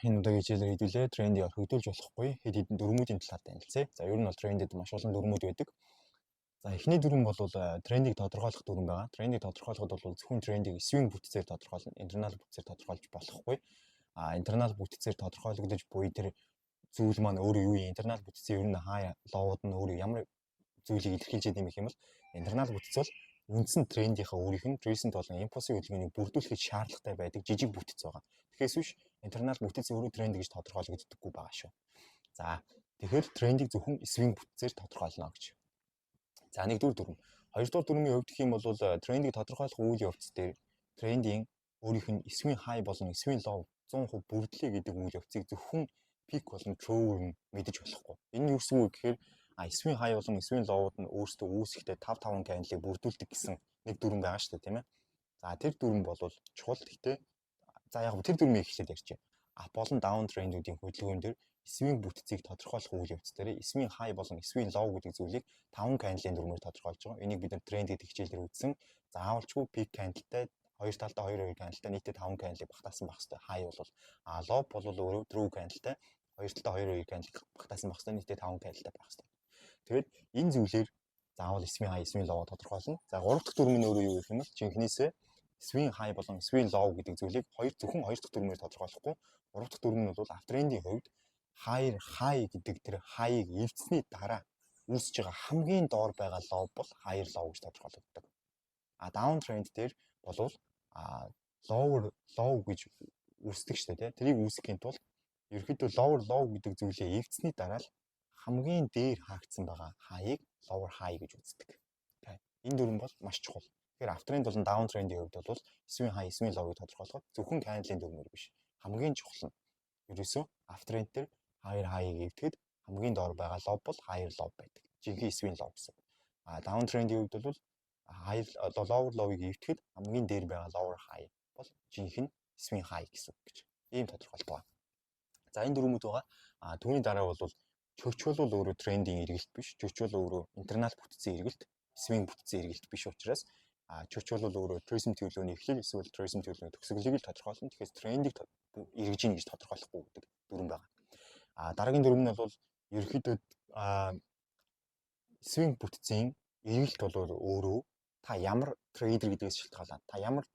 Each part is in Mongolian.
Энэ удаагийн хичээлээр хэдүүлээ трендийг хөгжүүлж болохгүй хэд хэдэн дүрмүүдийн талаар танилцъя. За ер нь бол трендэд маш олон дүрмүүд байдаг. За эхний дүрм бол трендийг тодорхойлох дүрм байгаа. Трендийг тодорхойлоход бол зөвхөн трендийг эсвийн бүтцээр тодорхойлно. Интернал бүтцээр тодорхойлж болохгүй. Интернал бүтцээр тодорхойлогдож буй тэр зүйл маань өөрөө юу юм? Интернал бүтцийн ер нь хаа лоуд нь өөрөө ямар зүйлийг илэрхийлж байгаа юм бол интернал бүтц бол үндсэн трендийнхаа өөрийнх нь recent болон impulse хөдөлгөөнийг бүрдүүлэхэд шаардлагатай байдаг жижиг бүтц байгаа. Тэгэхээс биш интернал бүтц өөрөө тренд гэж тодорхойлогддоггүй байгаа шүү. За тэгэхээр трендийг зөвхөн эсвийн бүтцээр тодорхойлно гэж. За нэгдүгээр дүрм. Хоёрдугаар дүрмийн хувьд гэх юм бол трендийг тодорхойлох үйл явц дээр трендийн өөрийнх нь эсвийн хай болон эсвийн лоу 100% бүрдлэе гэдэг үйл явцыг зөвхөн пик болон троур нь мэдэж болохгүй. Энэ нь юу гэсэн үг гэхээр эсвийн хай болон эсвийн лоуд нь өөрсдөө үүсэхдээ 5 кандалыг бүрдүүлдэг гэсэн нэг дүрм байгаа шүү дээ, тийм ээ. За тэр дүрм бол чухал. Гэхдээ за яг тэр дүрмийг эхлээд ярьчих. Ап болон даун трендүүдийн хөдөлгөөн дээр эсвийн бүтцийг тодорхойлох үйл явц дээр эсвийн хай болон эсвийн лоу гэдэг зүйлийг 5 кандалын дүрмээр тодорхойлж байгаа. Энийг бид нар тренд гэдэг хичээлээр үзсэн. Заавалчгүй пик кандалтай хоёр талдаа 2 кандалтай нийтдээ 5 кандалыг багтаасан байх хэрэгтэй. Хай бол лоу бол өөрөө трүү кандалтай хоёр талдаа 2 кандал багтаасан байх хэрэгтэй. Нийтдээ 5 кандалтай байх хэрэгтэй. Тэгээд энэ зүйлээр заавал эсвийн хай, эсвийн лоу тодорхойлно. За 3 дахь дүрм нь өөрөө юу гэх юм бол жинхнээсээ эсвийн хай болон эсвийн лоу гэдэг зүйлийг зөвхөн 2 дахь дүрмээр тодорхойлохгүй. 3 дахь дүрм нь бол аптрендийн хувьд хай гэдэг тэр хайыг эвдсэний дараа үүсэж байгаа хамгийн доор байгаа лоу бол higher low гэж тодорхойлогддог. Down trend дээр бол lower low гэж үүсдэг шүү дээ. Тэрийг үүсгэхийн тулд ерөөхдөө lower low гэдэг зүйлээ эвдсэний дараа л хамгийн дээр хаагдсан байгаа хайыг lower high гэж үздэг. Энэ дүрм бол маш чухал. Тэгэхээр аптрend болон down trend-ийн хувьд бол эсвийн high, эсвийн low-ыг тодорхойлоход зөвхөн candle-ийн дүрмээр биш. Хамгийн чухал нь ерөөсөө аптрend дээр higher high-ыг эвдэхэд хамгийн доор байгаа low бол higher low байдаг. Жинхэнэ эсвийн low гэсэн. Down trend-ийн хувьд бол higher lower low-ыг эвдэхэд хамгийн дээр байгаа lower high бол жинхэнэ эсвийн high гэсэн үг гэж. Ийм тодорхойлт байна. За энэ дүрмүүд байгаа. Түүний дараа бол чөчөл бол өөрөө трендing эргэлт биш. Чөчөл өөрөө интернал бүтцийн эргэлт, эсвийн бүтцийн эргэлт биш учраас чөчөл бол өөрөө tourism төлөвлөгөөний эхлэл эсвэл tourism төлөвлөгөөний төгсгөлийг л тодорхойлно. Тэгэхээр трендийг эргэж ийн гэж тодорхойлохгүй гэдэг дүрм байна. Дараагийн дүрм нь бол ерөөхдөө эсвийн бүтцийн эргэлт бол өөрөө та ямар трейдер гэдгээс шалтгаалаад, та ямар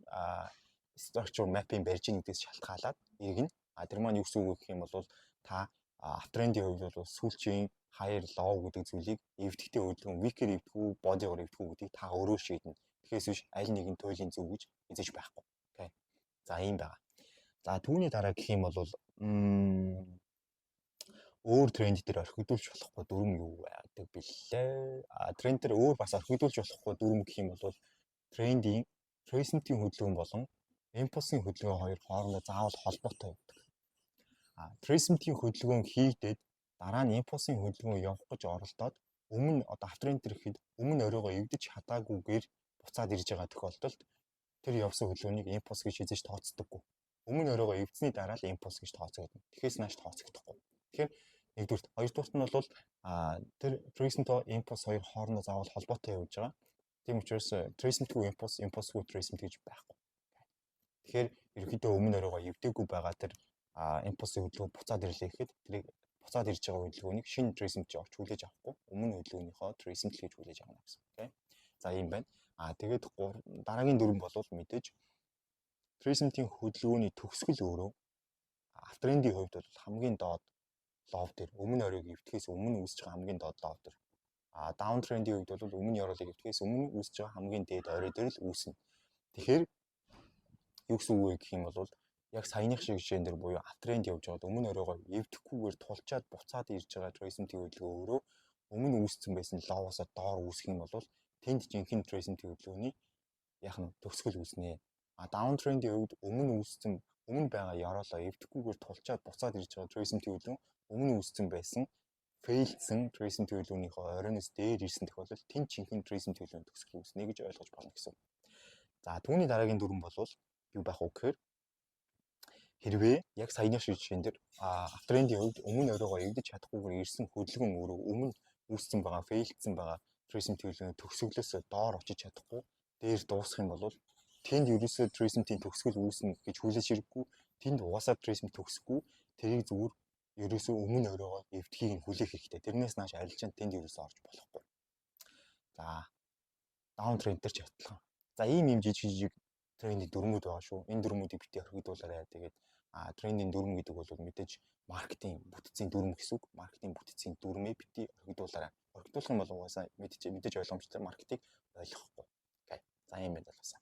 structure mapping барьж ийн гэдгээс шалтгаалаад эргэнэ. Тэр маань юу гэсэн үг гэх юм бол та аптрендийн хувьд бол сүүлчийн higher low гэдэг зүйлийг эвдэхтэй хөдөлгөөн weaker эвдэх үү, body-гоор эвдэх үү гэдгийг та өөрөө шийднэ. Тэгэхээс биш аль нэг нь туйлын зөв гэж эзэж байхгүй. Окей. За ийм байна. За түүний дараа гэх юм бол өөр тренд дээр орхигдуулж болохгүй дүрм юу байдаг бэлээ. Тренд дээр өөр бас орхигдуулж болохгүй дүрм гэх юм бол трендийн recent-ийн хөдөлгөөн болон impulse-ийн хөдөлгөөн хоёр хоорондоо заавал холбоотой байдаг. Recent-ийн хөдөлгөөн хийгдээд дараа нь impulse-ийн хөдөлгөөн явах гэж оролдоод өмнө аптрend дээр ихэд өмнө оройгоо эвдэж хатаагүйгээр буцаад ирж байгаа тохиолдолд тэр явсан хөдөлгөөнийг impulse гэж хийж тооцдоггүй. Өмнө оройгоо эвдсэний дараа л impulse гэж тооцогдно. Тэгэхээс нааш тооцогдохгүй. Тэгэхээр нэгдүгürt, хоёрдугürt нь бол тэр recent impulse хоёр хоорондоо заавал холбоотой явж байгаа. Тийм учраас recent-гүй impulse-гүй recent гэж байхгүй. Тэгэхээр ерөнхийдөө өмнө оройгоо эвдээгүй байгаа тэр impulse-ийн хөдөлгөөн буцаад ирлээ гэхэд тэрийг буцаад ирж байгаа хөдөлгөөнийг шинэ recent гэж орч хүлээж авахгүй өмнө хөдөлгөөнийхөө recent гэж хүлээж авна гэсэн. Окей. За ийм байна. Тэгээд дараагийн дүрм бол мэдээж recent-ийн хөдөлгөөний төгсгөл өөрөө аптрендийн хувьд бол хамгийн доод лоу дээр өмнө оройг эвдэхээс өмнө үүсэж байгаа хамгийн доод лоу дээр. Down trend-ийн хувьд бол өмнө оройг эвдэхээс өмнө үүсэж байгаа хамгийн дээд орой дээр л үүснэ. Тэгэхээр юу гэсэн үг вэ гэх юм бол яг саяных шиг жишээн дээр буюу аптрend явж байгаад өмнө оройгоо эвдэхгүйгээр тулчаад буцаад ирж байгаа recent-ийн хөдөлгөөн өөрөө өмнө үүссэн байсан лоу-оос доор үүсэх юм бол тэнд жинхэнэ recent-ийн хөдөлгөөний яг нь төгсгөл үүснэ. Down trend-ийн хувьд өмнө байгаа яроолоо эвдэхгүйгээр тулчаад буцаад ирж байгаа recent-ийн хөдөлгөөн өмнө үүссэн байсан failдсэн recent-ийн хөдөлгөөнийхөө оройноос дээр ирсэн тохиолдолд тэнд жинхэнэ recent-ийн хөдөлгөөний төгсгөл үүснэ гэж ойлгож байна гэсэн. За түүний дараагийн дүрм бол юу байх вэ гэхээр хэрвээ яг саяны шиг жишээн дээр аптрендийн хувьд өмнө оройгоо эвдэж чадахгүйгээр ирсэн хөдөлгөөн өөрөө өмнө үүссэн байгаа failдсэн байгаа recent-ийн хөдөлгөөний төгсгөлөөс доор очиж чадахгүй дээр дуусах юм бол тэнд ерөөсөө трейсментийн төгсгөл үүснэ гэж хүлээж хэрэггүй. Тэнд угаасаа трейсмент төгсөхгүй. Тэрийг зүгээр ерөөсөө өмнө өрөөгөө эвдхийг нь хүлээх хэрэгтэй. Тэрнээс нааш арилжаанд тэнд ерөөсөө орж болохгүй. За даун трендтер ч адилхан. За ийм жижиг трендing дүрмүүд байгаа шүү. Энэ дүрмүүдийг бити орхигдуулаарай. Тэгээд трендing дүрм гэдэг бол мэдээж маркетинг бүтцийн дүрм гэсэн үг. Маркетинг бүтцийн дүрмээ бити орхигдуулаарай. Орхигдуулах юм бол угаасаа мэдээж ойлгомжтой маркетинг ойлгохгүй. Окей. За ийм байл болоосаа.